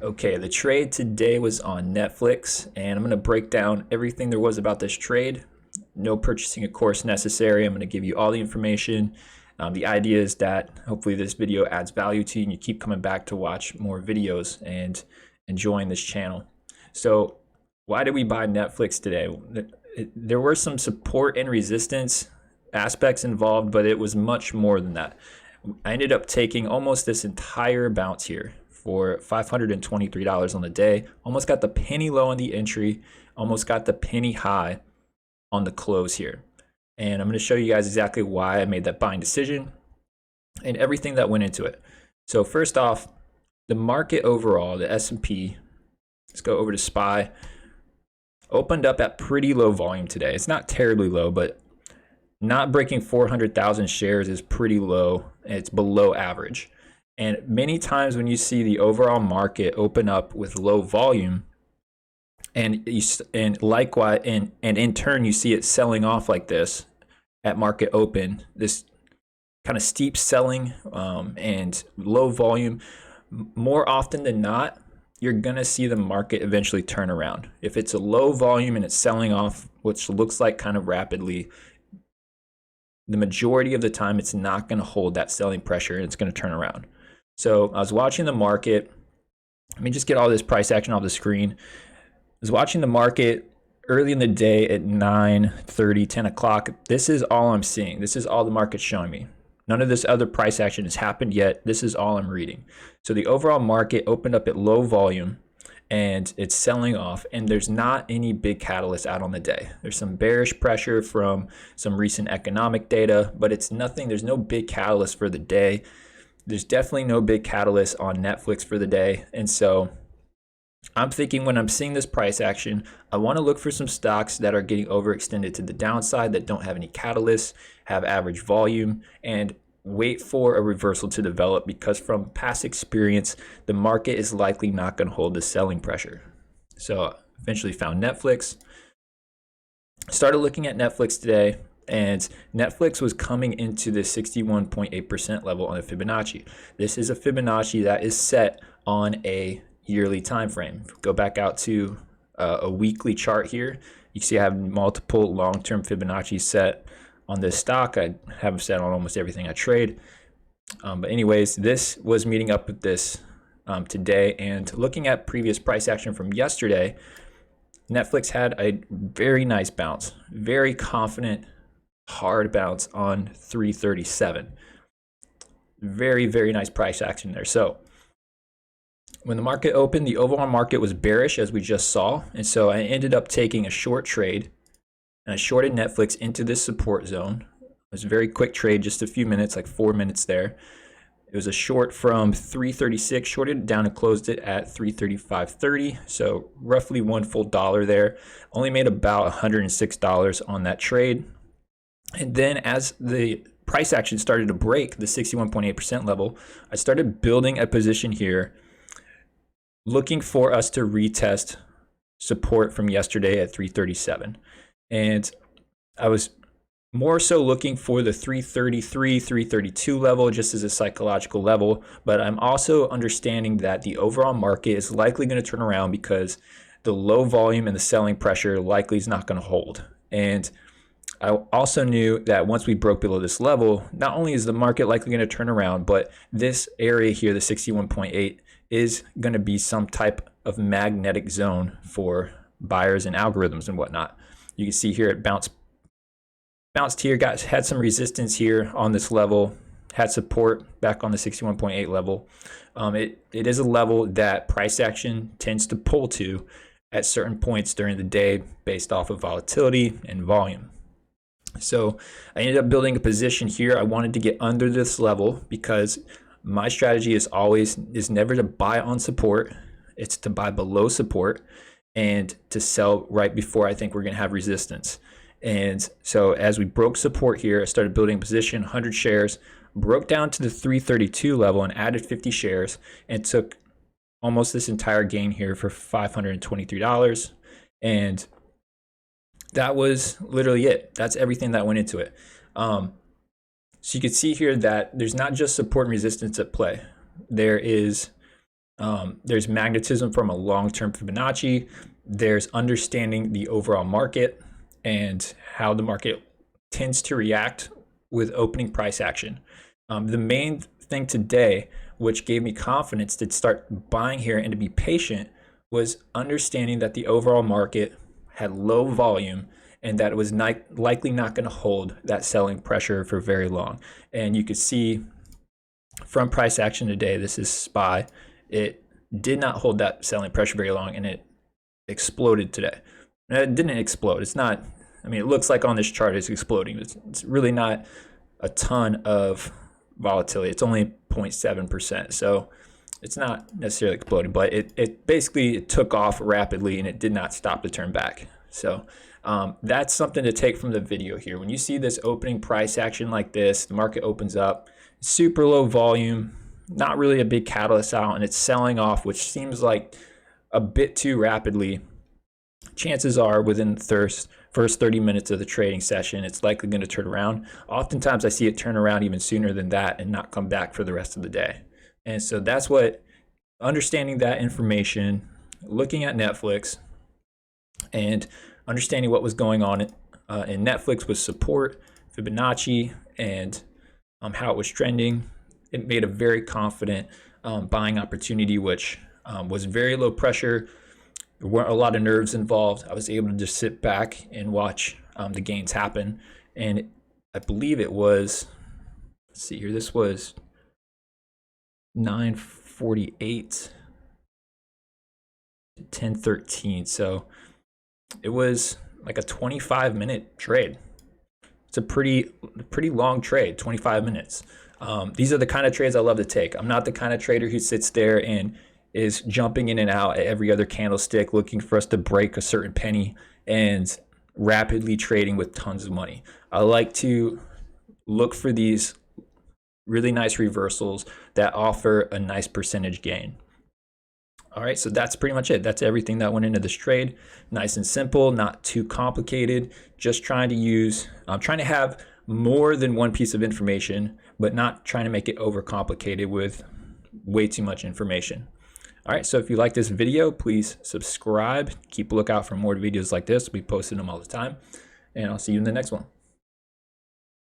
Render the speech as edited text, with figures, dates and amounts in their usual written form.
Okay, the trade today was on Netflix, and I'm going to break down everything there was about this trade. No purchasing, of course, necessary. I'm going to give you all the information. The idea is that hopefully this video adds value to you and you keep coming back to watch more videos and enjoying this channel. So why did we buy Netflix today? There were some support and resistance aspects involved, but it was much more than that. I ended up taking almost this entire bounce here for $523 on the day. Almost got the penny low on the entry, almost got the penny high on the close here. And I'm going to show you guys exactly why I made that buying decision and everything that went into it. So first off, the market overall, the S&P, let's go over to SPY, opened up at pretty low volume today. It's not terribly low, but not breaking 400,000 shares is pretty low. It's below average. And many times when you see the overall market open up with low volume, and likewise, and in turn you see it selling off like this at market open, this kind of steep selling and low volume, more often than not, you're gonna see the market eventually turn around. If it's a low volume and it's selling off, which looks like kind of rapidly, the majority of the time it's not going to hold that selling pressure and it's going to turn around. So I was watching the market. Let me just get all this price action off the screen. I was watching the market early in the day at 9:30, 10 o'clock. This is all I'm seeing. This is all the market's showing me. None of this other price action has happened yet. This is all I'm reading. So the overall market opened up at low volume and it's selling off, and there's not any big catalyst out on the day. There's some bearish pressure from some recent economic data, but it's nothing. There's no big catalyst for the day. There's definitely no big catalyst on Netflix for the day. And so I'm thinking, when I'm seeing this price action, I want to look for some stocks that are getting overextended to the downside, that don't have any catalysts, have average volume, and wait for a reversal to develop, because from past experience, the market is likely not going to hold the selling pressure. So eventually found Netflix, started looking at Netflix today, and Netflix was coming into the 61.8% level on a Fibonacci. This is a Fibonacci that is set on a yearly time frame. Go back out to a weekly chart here. You see I have multiple long-term Fibonacci set on this stock. I have set on almost everything I trade. But anyways, this was meeting up with this today, and looking at previous price action from yesterday, Netflix had a very nice bounce, very confident, hard bounce on 337. Very, very nice price action there. So when the market opened, the overall market was bearish, as we just saw. And so I ended up taking a short trade, and I shorted Netflix into this support zone. It was a very quick trade, just a few minutes, like 4 minutes there. It was a short from 336, shorted it down and closed it at 335.30. So roughly one full dollar there. Only made about $106 on that trade. And then as the price action started to break the 61.8% level, I started building a position here, looking for us to retest support from yesterday at 337. And I was more so looking for the 333, 332 level, just as a psychological level. But I'm also understanding that the overall market is likely going to turn around, because the low volume and the selling pressure likely is not going to hold. And I also knew that once we broke below this level, not only is the market likely going to turn around, but this area here, the 61.8, is going to be some type of magnetic zone for buyers and algorithms and whatnot. You can see here it bounced here, had some resistance here on this level, had support back on the 61.8 level. It is a level that price action tends to pull to at certain points during the day based off of volatility and volume. So I ended up building a position here. I wanted to get under this level, because my strategy is never to buy on support. It's to buy below support and to sell right before I think we're going to have resistance. And so as we broke support here, I started building a position, 100 shares, broke down to the 332 level and added 50 shares, and took almost this entire gain here for $523. And that was literally it. That's everything that went into it. So you can see here that there's not just support and resistance at play. There is There's magnetism from a long-term Fibonacci. There's understanding the overall market and how the market tends to react with opening price action. The main thing today, which gave me confidence to start buying here and to be patient, was understanding that the overall market had low volume and that it was likely not going to hold that selling pressure for very long. And you could see from price action today, this is SPY, it did not hold that selling pressure very long and it exploded today. And it didn't explode. It's not, I mean, it looks like on this chart it's exploding. It's really not a ton of volatility. It's only 0.7%. So it's not necessarily exploding, but it basically took off rapidly and it did not stop to turn back. So that's something to take from the video here. When you see this opening price action like this, the market opens up, super low volume, not really a big catalyst out, and it's selling off, which seems like a bit too rapidly. Chances are within the first 30 minutes of the trading session, it's likely going to turn around. Oftentimes I see it turn around even sooner than that and not come back for the rest of the day. And so that's what, understanding that information, looking at Netflix and understanding what was going on in Netflix with support, Fibonacci, and how it was trending, it made a very confident buying opportunity, which was very low pressure. There weren't a lot of nerves involved. I was able to just sit back and watch the gains happen. And I believe it was, let's see here, this was 9:48 to 10:13. So it was like a 25-minute trade. It's a pretty long trade, 25 minutes. These are the kind of trades I love to take. I'm not the kind of trader who sits there and is jumping in and out at every other candlestick looking for us to break a certain penny and rapidly trading with tons of money. I like to look for these really nice reversals that offer a nice percentage gain. All right, so that's pretty much it. That's everything that went into this trade. Nice and simple, not too complicated. Just trying to have more than one piece of information, but not trying to make it overcomplicated with way too much information. All right, so if you like this video, please subscribe. Keep a lookout for more videos like this. We'll be posting them all the time, and I'll see you in the next one.